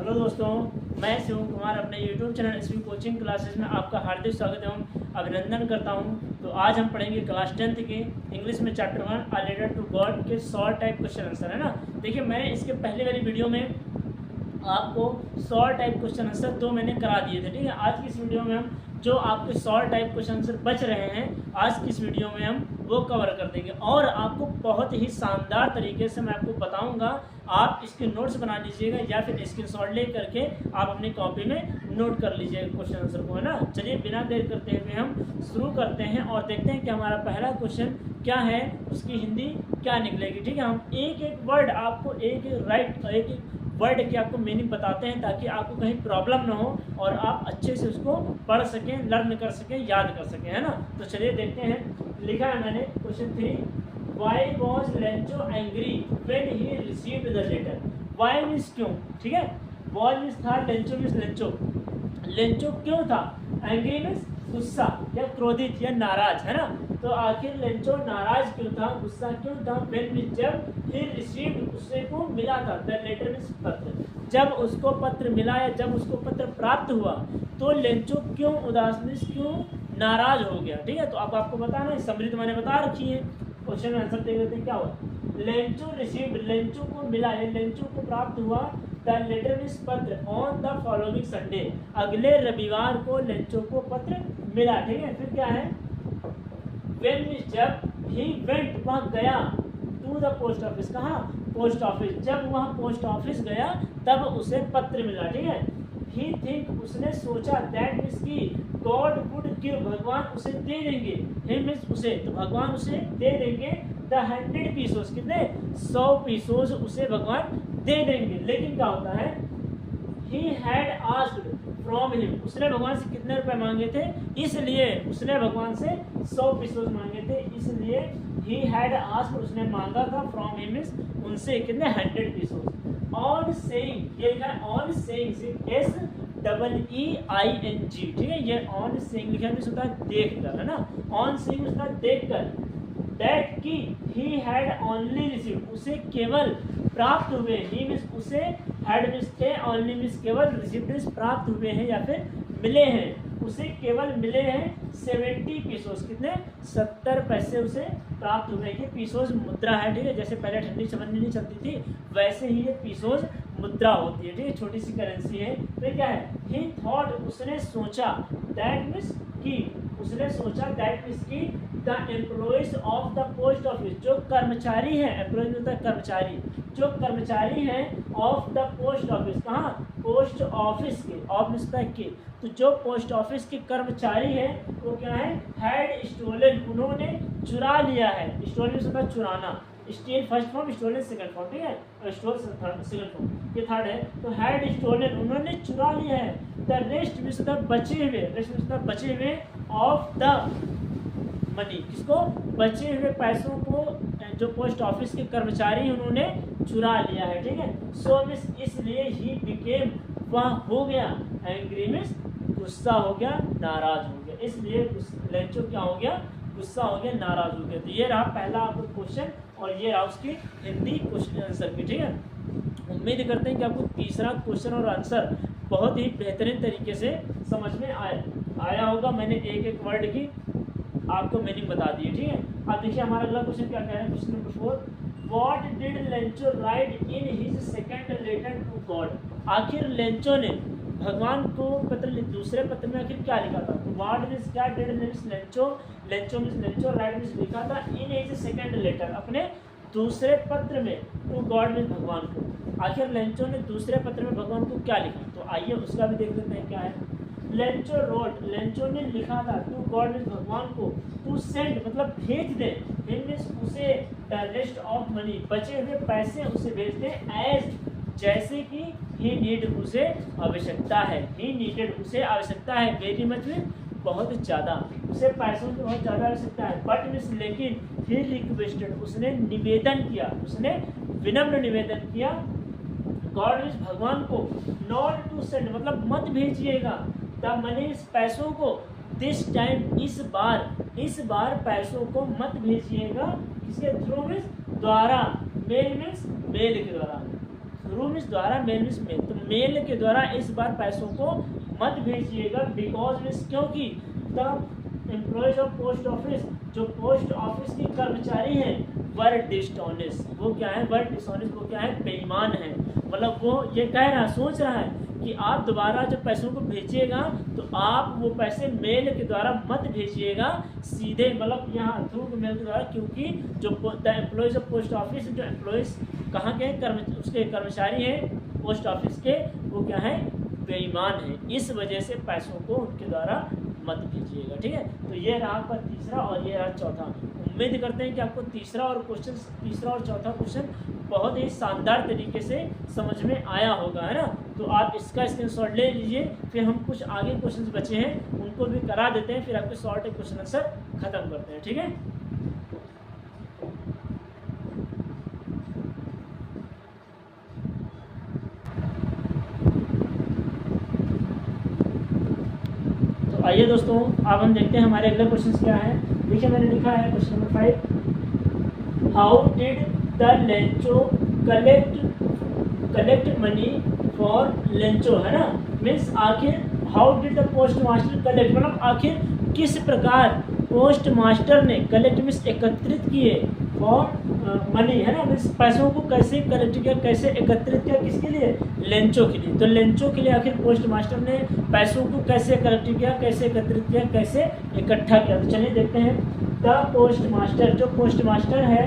Hello दोस्तों, मैं शिव कुमार अपने YouTube channel SV coaching classes में आपका हार्दिक स्वागत एवं अभिनंदन करता हूं। तो आज हम पढ़ेंगे क्लास 10th के इंग्लिश में chapter 1 a letter to God के शॉर्ट टाइप क्वेश्चन आंसर, है ना। देखिए, मैंने इसके पहले वाली वीडियो में आपको शॉर्ट टाइप क्वेश्चन आंसर 2 मैंने करा दिए थे, ठीक है। आज की इस वीडियो में हम जो आपके शॉर्ट टाइप क्वेश्चन आंसर बच रहे हैं, आज की इस वीडियो में हम वो कवर कर देंगे और आपको बहुत ही शानदार तरीके से मैं आपको बताऊंगा। आप इसके नोट्स बना लीजिएगा या फिर स्क्रीनशॉट ले करके आप अपनी कॉपी में नोट कर लीजिएगा क्वेश्चन आंसर को, है ना। चलिए बिना देर करते हुए हम शुरू करते हैं और देखते हैं कि हमारा पहला क्वेश्चन क्या है, उसकी हिंदी क्या निकलेगी, ठीक है। हम एक एक वर्ड आपको एक एक वर्ड के आपको मीनिंग बताते हैं ताकि आपको कहीं प्रॉब्लम ना हो और आप अच्छे से उसको पढ़ सकें, लर्न कर सकें, याद कर सकें, है ना। तो चलिए देखते हैं। लिखा है मैंने question 3, why was Lencho angry when he received the letter. Why means क्यों, ठीक है। वॉज मीन्स था, लेंचो मीन्स लेंचो। लेंचो क्यों था, एंग्री मीन्स गुस्सा या क्रोधित या नाराज, है ना। तो आखिर लेंचो नाराज क्यों था, गुस्सा क्यों था। व्हेन मीन्स जब, फिर रिसीव्ड उससे को मिला था, द लेटर मीन्स पत्र। जब उसको पत्र मिला या जब उसको पत्र प्राप्त हुआ तो लेंचो क्यों उदास मीन्स क्यों नाराज हो गया, ठीक है। तो अब आपको बताना है, समरी तो मैंने बता रखी है। क्वेश्चन में आंसर देख लेते हैं क्या हुआ। लेंचो रिसीव्ड, लेंचो को मिला या लेंचो को प्राप्त हुआ द लेटर मीन्स पत्र ऑन द फॉलोइंग संडे, अगले रविवार को लेंचो को पत्र मिला, ठीक है। फिर क्या है, व्हेन मीन्स जब, ही वेंट वह गया, टू द पोस्ट ऑफिस, कहाँ, पोस्ट ऑफिस। जब वह पोस्ट ऑफिस गया तब उसे पत्र मिला, ठीक है। ही थिंक उसने सोचा, दैट मीन्स की गॉड वुड गिव, भगवान उसे दे देंगे। ही मीन्स उसे, तो भगवान उसे दे देंगे द 100 पीसोस, कितने, 100 पीसोस उसे भगवान दे देंगे। लेकिन क्या होता है, he had asked from him, उसने भगवान से कितने रुपए मांगे थे, इसलिए उसने भगवान से 100 पीसोस मांगे थे, इसलिए ही हैड आस्क्ड, उसने मांगा था, फ्रॉम हिम मींस उनसे, कितने, 100 पीसोस। ऑन सेइंग, ये लिखा है ऑन सेइंग, SEEING, ठीक है। ये ऑन सेइंग लिखा है, होता है देख कर, है ना। ऑन सेइंग उसका देख कर, दैट की ही हैड ओनली रिसीव्ड, उसे केवल प्राप्त हुए, ही मीन्स उसे, हैड मीन्स थे, ओनली मीन्स केवल, रिसीव्ड मीन्स प्राप्त हुए हैं या फिर मिले हैं, उसे केवल मिले हैं 70 पीसोस, कितने, 70 पैसे उसे प्राप्त हुए हैं। पीसोस मुद्रा है, ठीक है। जैसे पहले ठंडी चमनी नहीं चलती थी वैसे ही ये पीसोस मुद्रा होती है, ठीक है, छोटी सी करेंसी है। फिर क्या है, ही थॉट, उसने सोचा, दैट मीन्स की, उसने सोचा, दैट मीन्स की the employees of the post office, जो कर्मचारी हैं, एम्प्लॉइज होता है कर्मचारी, जो कर्मचारी हैं ऑफ द पोस्ट ऑफिस, कहाँ, पोस्ट ऑफिस के, ऑफ मीन्स के, तो जो पोस्ट ऑफिस के कर्मचारी हैं वो क्या है, हैड स्टोलन, उन्होंने चुरा लिया है। स्टोलन मीन्स होता है चुराना, steal first form, stolen second form, ठीक है, और स्टोल सेकंड फॉर्म, ये थर्ड है। तो हैड स्टोलन, उन्होंने चुरा लिया है। द रेस्ट मीन्स होता है बचे हुए, रेस्ट मीन्स होता है बचे हुए, ऑफ द मनी, किसको, बचे हुए पैसों को जो पोस्ट ऑफिस के कर्मचारी उन्होंने चुरा लिया है, ठीक है। सो मीन्स इसलिए ही बिकेम, वह हो गया, एंग्री मीन्स गुस्सा हो गया, नाराज हो गया, इसलिए लेंचो क्या हो गया, गुस्सा हो गया, नाराज हो गया। तो ये रहा पहला आपको क्वेश्चन और ये रहा उसकी हिंदी क्वेश्चन आंसर की, ठीक है। उम्मीद करते हैं कि आपको तीसरा क्वेश्चन और आंसर बहुत ही बेहतरीन तरीके से समझ में आया होगा। मैंने एक एक वर्ड की आपको मीनिंग बता दी है, ठीक है। अब देखिए हमारा अगला क्वेश्चन क्या कह रहा है, question number 4, what did Lencho write in his second letter to God. आखिर लेंचो ने भगवान को पत्र, दूसरे पत्र में आखिर क्या लिखा था। तो व्हाट मीन्स क्या, did means Lencho, Lencho means Lencho, right means लिखा था, इन हिज सेकंड लेटर, अपने दूसरे पत्र में, टू गॉड मीन्स भगवान को। आखिर लेंचो ने दूसरे पत्र में भगवान को क्या लिखा, तो आइए उसका भी देख लेते हैं क्या है। लेंचो रोट, लेंचो ने लिखा था, टू गॉड मीन्स भगवान को, टू सेंड मतलब भेज दे, हिम मीन्स उसे, द रेस्ट ऑफ मनी, बचे हुए पैसे उसे भेज दे, एज जैसे कि, ही नीड उसे आवश्यकता है, ही नीडेड उसे आवश्यकता है, वेरी मच में बहुत ज़्यादा, उसे पैसों की बहुत ज़्यादा आवश्यकता है। बट मीन्स लेकिन, ही रिक्वेस्टेड, उसने निवेदन किया, उसने विनम्र निवेदन किया, गॉड मीन्स भगवान को, नॉट टू सेंड मतलब मत भेजिएगा, द मनी पैसों को, दिस टाइम इस बार पैसों को मत भेजिएगा, किसके थ्रू मीन्स द्वारा, मेल मीन्स मेल के द्वारा, थ्रू थ्रू मीन्स द्वारा, मेल मीन्स मेल, तो मेल के द्वारा इस बार पैसों को मत भेजिएगा, बिकॉज मीन्स क्योंकि the employees of post office, जो पोस्ट ऑफिस के कर्मचारी हैं, वर डिसऑनेस्ट, वो क्या है, वर डिसऑनेस्ट, वो क्या है, बेईमान है। मतलब वो ये कह रहा, सोच रहा है कि आप दोबारा जब पैसों को भेजिएगा तो आप वो पैसे मेल के द्वारा मत भेजिएगा, सीधे मतलब यहाँ थ्रू मेल के द्वारा, क्योंकि जो the employees of post office, जो एम्प्लॉयज कहाँ के हैं, उसके कर्मचारी हैं पोस्ट ऑफिस के, वो क्या है, बेईमान है, इस वजह से पैसों को उनके द्वारा मत भेजिएगा। ठीक है, तो ये रहा आपका तीसरा और ये रहा चौथा। उम्मीद करते हैं कि आपको तीसरा और चौथा क्वेश्चन बहुत ही शानदार तरीके से समझ में आया होगा, है ना। तो आप इसका स्क्रीनशॉट ले लीजिए, फिर हम कुछ आगे क्वेश्चंस बचे हैं उनको भी करा देते हैं, फिर आपके शॉर्ट क्वेश्चन आंसर खत्म करते हैं। ठीक है, आइए दोस्तों अब हम देखते हैं हमारे अगले क्वेश्चन क्या है। देखिए मैंने लिखा है question number 5, how did the Lencho collect money for Lencho, है ना, मीन्स आखिर how did the post master collect, मतलब आखिर किस प्रकार पोस्ट मास्टर ने कलेक्ट मीन्स एकत्रित किए फॉर मनी, है ना, मीन्स पैसों को कैसे कलेक्ट किया, कैसे एकत्रित किया, किसके लिए, लेंचो के लिए। तो लेंचो के लिए आखिर पोस्ट मास्टर ने पैसों को कैसे कलेक्ट किया, कैसे एकत्रित किया, कैसे इकट्ठा किया। तो चलिए देखते हैं। द पोस्ट मास्टर, जो पोस्ट मास्टर है,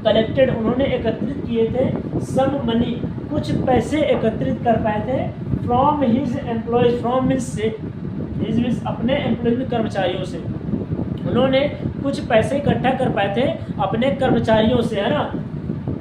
कलेक्टेड, उन्होंने एकत्रित किए थे, सम मनी, कुछ पैसे एकत्रित कर पाए थे, from his employees, from means से, हिज मीन्स अपने एम्प्लॉय कर्मचारियों से, उन्होंने कुछ पैसे इकट्ठा कर पाए थे अपने कर्मचारियों से, है ना।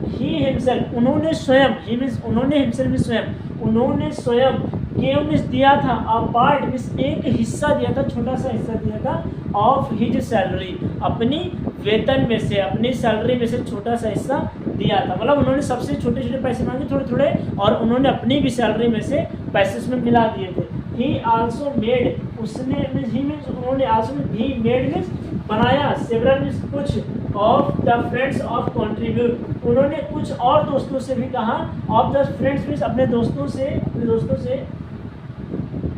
ही हिमसेल्फ, उन्होंने स्वयं, ही मीन्स उन्होंने, हिमसेल्फ मीन्स स्वयं, उन्होंने स्वयं गेव मीन्स दिया था, अ पार्ट मीन्स एक हिस्सा दिया था, छोटा सा हिस्सा दिया था, ऑफ हिज सैलरी, अपनी वेतन में से, अपनी सैलरी में से छोटा सा हिस्सा दिया था। मतलब उन्होंने सबसे छोटे छोटे पैसे मांगे, थोड़े थोड़े, और उन्होंने अपनी भी सैलरी में से पैसे उसमें मिला दिए थे। ही आल्सो मेड, उसने मीन्स ही मीन्स उन्होंने, आल्सो ही मेड मीन्स बनाया, सेवरल मीन्स कुछ, of the friends of contribute, उन्होंने कुछ और दोस्तों से भी कहा, ऑफ द फ्रेंड्स मीन्स अपने दोस्तों से,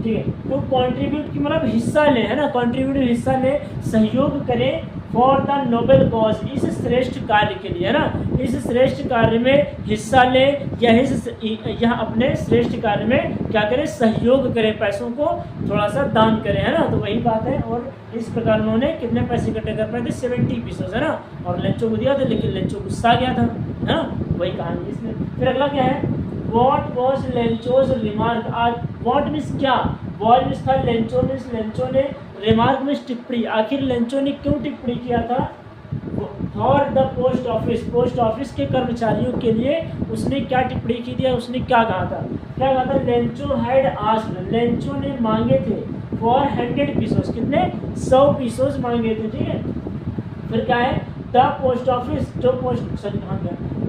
ठीक है, तो कंट्रीब्यूट की मतलब हिस्सा ले, है ना, कंट्रीब्यूट हिस्सा ले, सहयोग करें, फॉर द नोबेल कॉज, इस श्रेष्ठ कार्य के लिए, है ना, इस श्रेष्ठ कार्य में हिस्सा ले, या यह अपने श्रेष्ठ कार्य में क्या करें, सहयोग करें, पैसों को थोड़ा सा दान करें, है ना। तो वही बात है, और इस प्रकार उन्होंने कितने पैसे इकट्ठे कर पाए थे, 70 पीसेस, है ना, और लेंचो को दिया था, लेकिन लेंचो गुस्सा गया था, है ना, वही कहानी इसमें। फिर अगला क्या है, What was लेंचोज रिमार्क, आज वॉट मीन्स क्या, वॉट मीन्स था, लेंचो मीन्स लेंचो ने, रिमार्क मीन्स टिप्पणी, आखिर लेंचो ने क्यों टिप्पणी किया था, for the post office, post office के कर्मचारियों के लिए उसने क्या टिप्पणी की थी, उसने क्या कहा था, लेंचो हैड आस्क्ड, लेंचो ने मांगे थे, फॉर 100 पीसोस, कितने, 100 पीसोस मांगे थे, ठीक है। फिर क्या है, द पोस्ट ऑफिस, जो पोस्ट,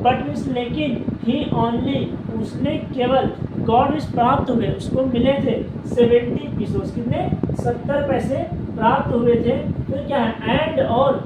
बट मीन्स लेकिन, ही ओनली, उसने केवल, गॉड मीन्स प्राप्त हुए, उसको मिले थे 70 पीसोस, कितने, 70 पैसे प्राप्त हुए थे। फिर क्या है, एंड और,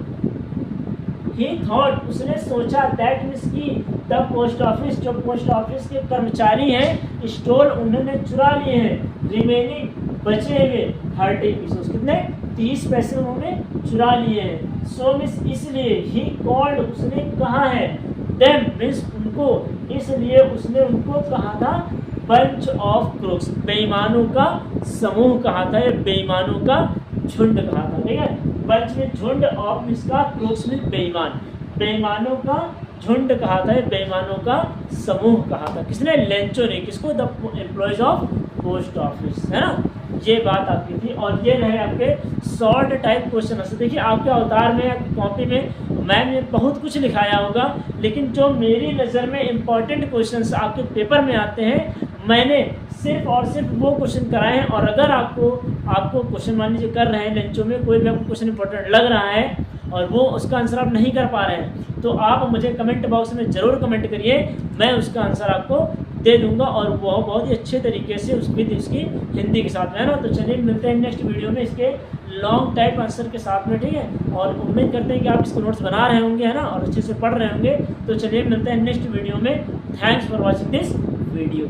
ही थॉट, उसने सोचा, दैट मीन्स की, द पोस्ट ऑफिस, जो पोस्ट ऑफिस के कर्मचारी हैं, स्टोल, उन्होंने चुरा लिए हैं, रिमेनिंग, बचे हुए 30 पीसोस, कितने, 30 पैसे उन्होंने चुरा लिए हैं। सो मीन्स इसलिए, ही कॉल्ड, उसने कहा है, देम मीन्स उनको, इसलिए उसने उनको कहा था, बंच ऑफ क्रूक्स, बेईमानों का समूह कहा था, या बेईमानों का झुंड कहा था, ठीक है। बंच में झुंड, ऑफ मीन्स का, क्रूक्स में बेईमान, बेईमानों का झुंड कहा था, बेईमानों का समूह कहा था, किसने, लेंचो ने, किसको, the employees of post office, है ना। ये बात आपकी थी, और ये रहे आपके शॉर्ट टाइप क्वेश्चन आंसर। देखिए आपके अवतार में, आपकी कॉपी में मैंने बहुत कुछ लिखाया होगा, लेकिन जो मेरी नज़र में इम्पॉर्टेंट क्वेश्चंस आपके पेपर में आते हैं, मैंने सिर्फ और सिर्फ वो क्वेश्चन कराए हैं। और अगर आपको क्वेश्चन मान लीजिए कर रहे हैं लेंचो में, कोई भी आपको क्वेश्चन इंपॉर्टेंट लग रहा है और वो उसका आंसर आप नहीं कर पा रहे हैं, तो आप मुझे कमेंट बॉक्स में ज़रूर कमेंट करिए, मैं उसका आंसर आपको दे दूंगा और वो बहुत ही अच्छे तरीके से उसकी इसकी हिंदी के साथ में, है ना। तो चलिए मिलते हैं नेक्स्ट वीडियो में इसके लॉन्ग टाइप आंसर के साथ में, ठीक है। और उम्मीद करते हैं कि आप इसको नोट्स बना रहे होंगे, है ना, और अच्छे से पढ़ रहे होंगे। तो चलिए मिलते हैं नेक्स्ट वीडियो में। Thanks for watching this video.